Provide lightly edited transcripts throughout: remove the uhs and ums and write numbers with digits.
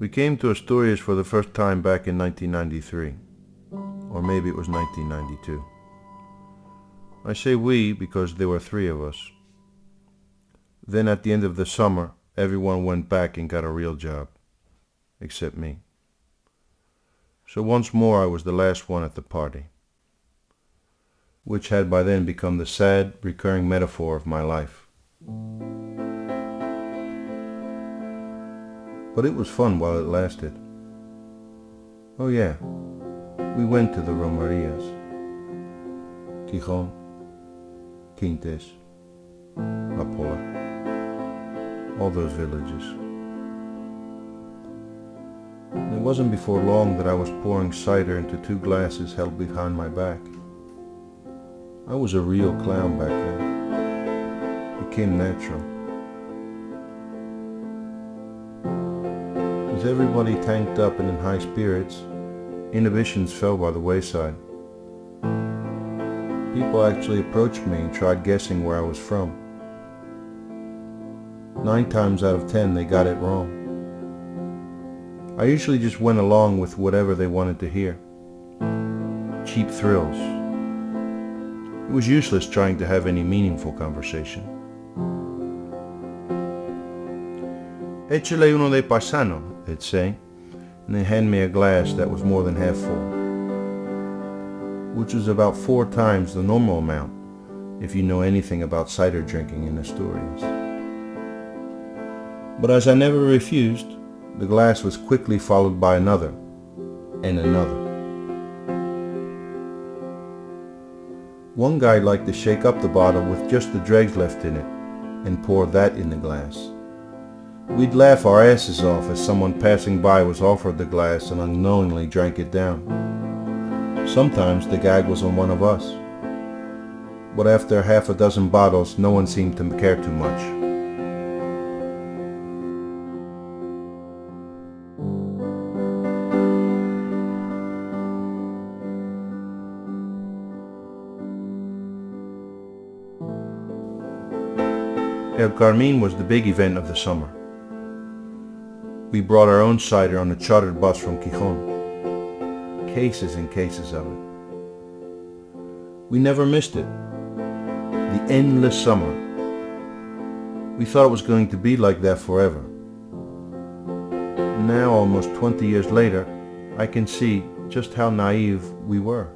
We came to Asturias for the first time back in 1993, or maybe it was 1992. I say we because there were 3 of us. Then at the end of the summer, everyone went back and got a real job, except me. So once more I was the last one at the party, which had by then become the sad, recurring metaphor of my life. But it was fun while it lasted. Oh yeah, we went to the Romerias, Gijón, Quintes, La Pola, all those villages. And it wasn't before long that I was pouring cider into 2 glasses held behind my back. I was a real clown back then. It came natural. With everybody tanked up and in high spirits, inhibitions fell by the wayside. People actually approached me and tried guessing where I was from. 9 times out of 10 they got it wrong. I usually just went along with whatever they wanted to hear. Cheap thrills. It was useless trying to have any meaningful conversation. Échale uno de paisano, they'd say, and they'd hand me a glass that was more than half full, which was about 4 times the normal amount if you know anything about cider drinking in Asturias. But as I never refused, the glass was quickly followed by another, and another. One guy liked to shake up the bottle with just the dregs left in it, and pour that in the glass. We'd laugh our asses off as someone passing by was offered the glass and unknowingly drank it down. Sometimes the gag was on one of us. But after half a dozen bottles, no one seemed to care too much. El Carmín was the big event of the summer. We brought our own cider on a chartered bus from Gijón. Cases and cases of it. We never missed it. The endless summer. We thought it was going to be like that forever. Now, almost 20 years later, I can see just how naive we were.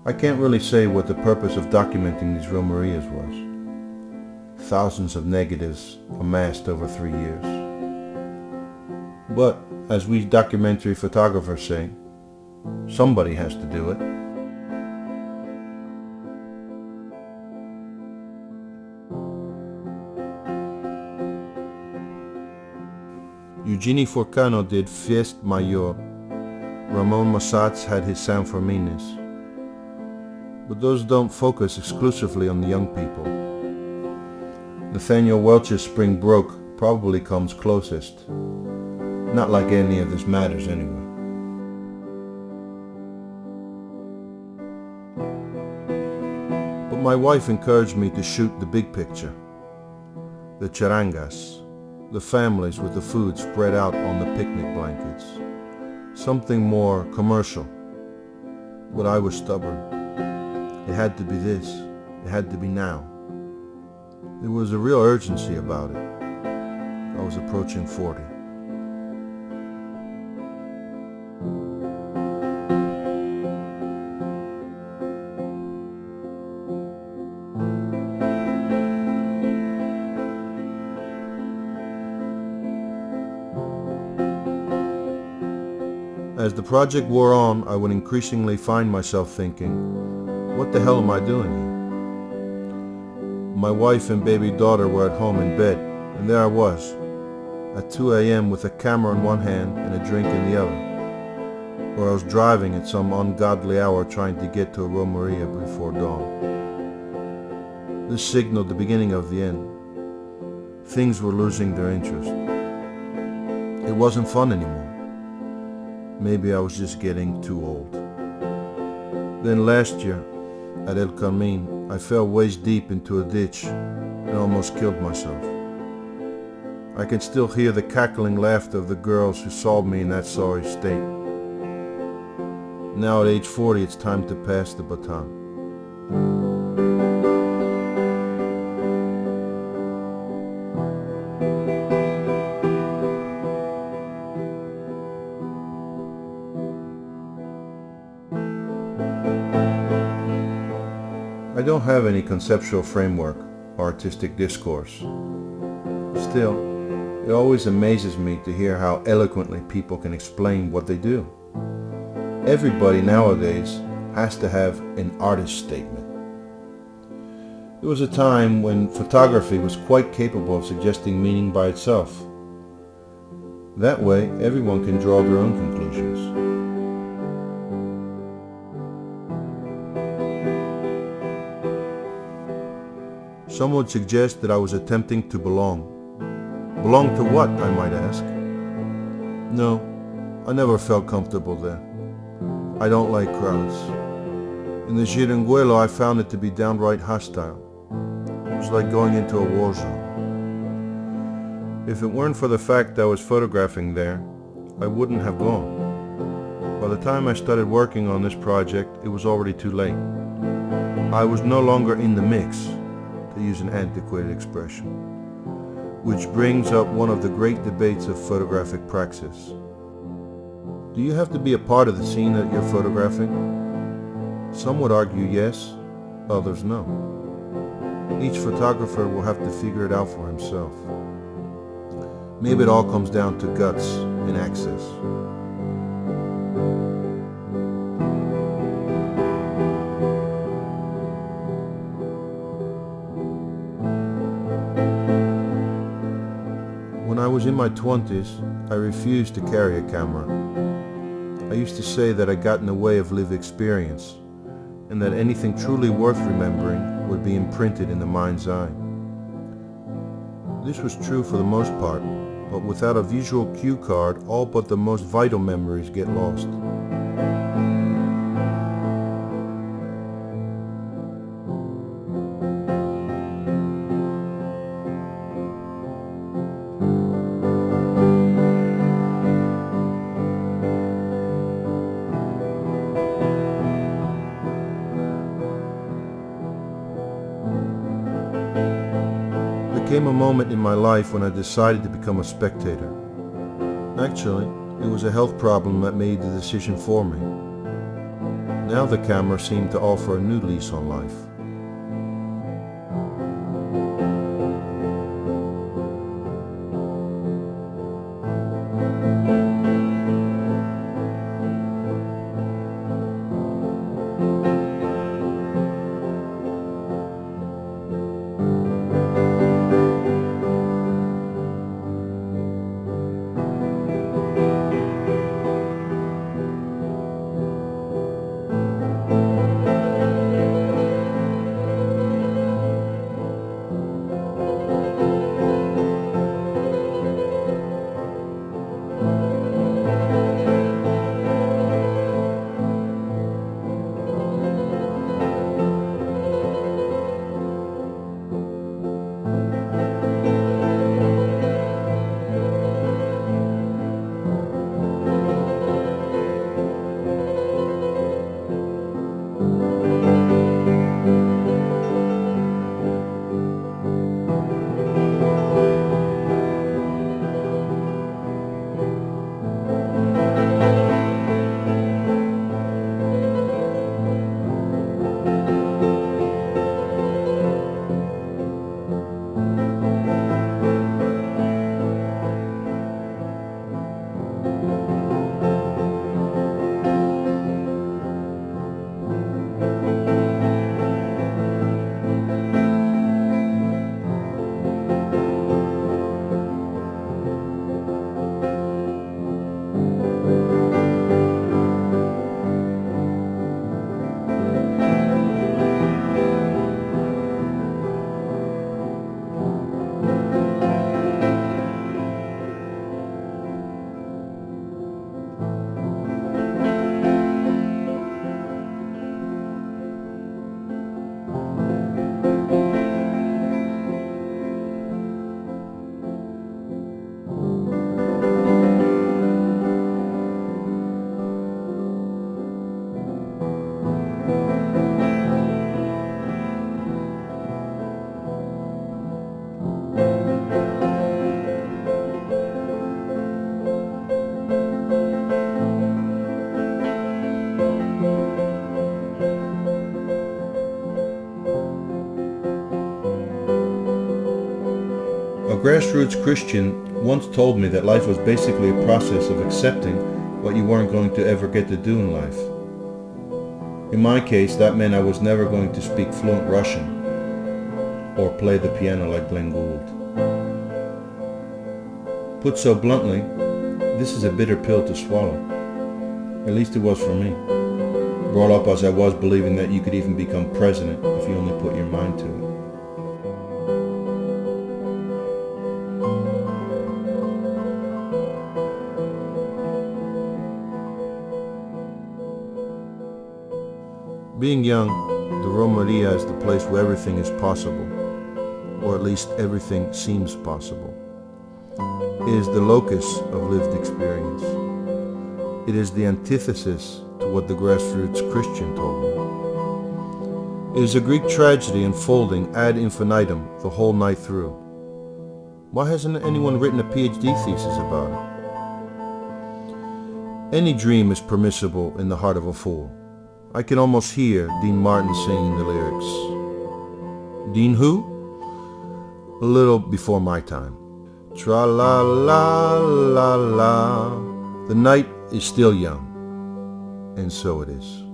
I can't really say what the purpose of documenting these Romerias was. Thousands of negatives amassed over 3 years. But, as we documentary photographers say, somebody has to do it. Eugeni Forcano did Fiest Mayor. Ramon Massats had his San Fermines. But those don't focus exclusively on the young people. Nathaniel Welch's Spring Broke probably comes closest. Not like any of this matters anyway. But my wife encouraged me to shoot the big picture. The charangas, the families with the food spread out on the picnic blankets. Something more commercial. But I was stubborn. It had to be this. It had to be now. There was a real urgency about it. I was approaching 40. As the project wore on, I would increasingly find myself thinking, what the hell am I doing here? My wife and baby daughter were at home in bed, and there I was, at 2 a.m. with a camera in one hand and a drink in the other, or I was driving at some ungodly hour trying to get to a romeria before dawn. This signaled the beginning of the end. Things were losing their interest. It wasn't fun anymore. Maybe I was just getting too old. Then last year, at El Carmen, I fell waist deep into a ditch and almost killed myself. I can still hear the cackling laughter of the girls who saw me in that sorry state. Now at age 40, it's time to pass the baton. I don't have any conceptual framework or artistic discourse. Still, it always amazes me to hear how eloquently people can explain what they do. Everybody nowadays has to have an artist statement. There was a time when photography was quite capable of suggesting meaning by itself. That way, everyone can draw their own conclusions. Some would suggest that I was attempting to belong. Belong to what, I might ask? No, I never felt comfortable there. I don't like crowds. In the Giranguelo, I found it to be downright hostile. It was like going into a war zone. If it weren't for the fact I was photographing there, I wouldn't have gone. By the time I started working on this project, it was already too late. I was no longer in the mix, to use an antiquated expression, which brings up one of the great debates of photographic praxis. Do you have to be a part of the scene that you're photographing? Some would argue yes, others no. Each photographer will have to figure it out for himself. Maybe it all comes down to guts and access. When I was in my 20s, I refused to carry a camera. I used to say that I got in the way of lived experience, and that anything truly worth remembering would be imprinted in the mind's eye. This was true for the most part, but without a visual cue card, all but the most vital memories get lost. There came a moment in my life when I decided to become a spectator. Actually, it was a health problem that made the decision for me. Now the camera seemed to offer a new lease on life. grassroots Christian once told me that life was basically a process of accepting what you weren't going to ever get to do in life. In my case, that meant I was never going to speak fluent Russian or play the piano like Glenn Gould. Put so bluntly, this is a bitter pill to swallow. At least it was for me. Brought up as I was believing that you could even become president if you only put your mind to it. Being young, the Romeria is the place where everything is possible, or at least everything seems possible. It is the locus of lived experience. It is the antithesis to what the grassroots Christian told me. It is a Greek tragedy unfolding ad infinitum the whole night through. Why hasn't anyone written a PhD thesis about it? Any dream is permissible in the heart of a fool. I can almost hear Dean Martin singing the lyrics. Dean who? A little before my time. Tra-la-la-la-la. The night is still young, and so it is.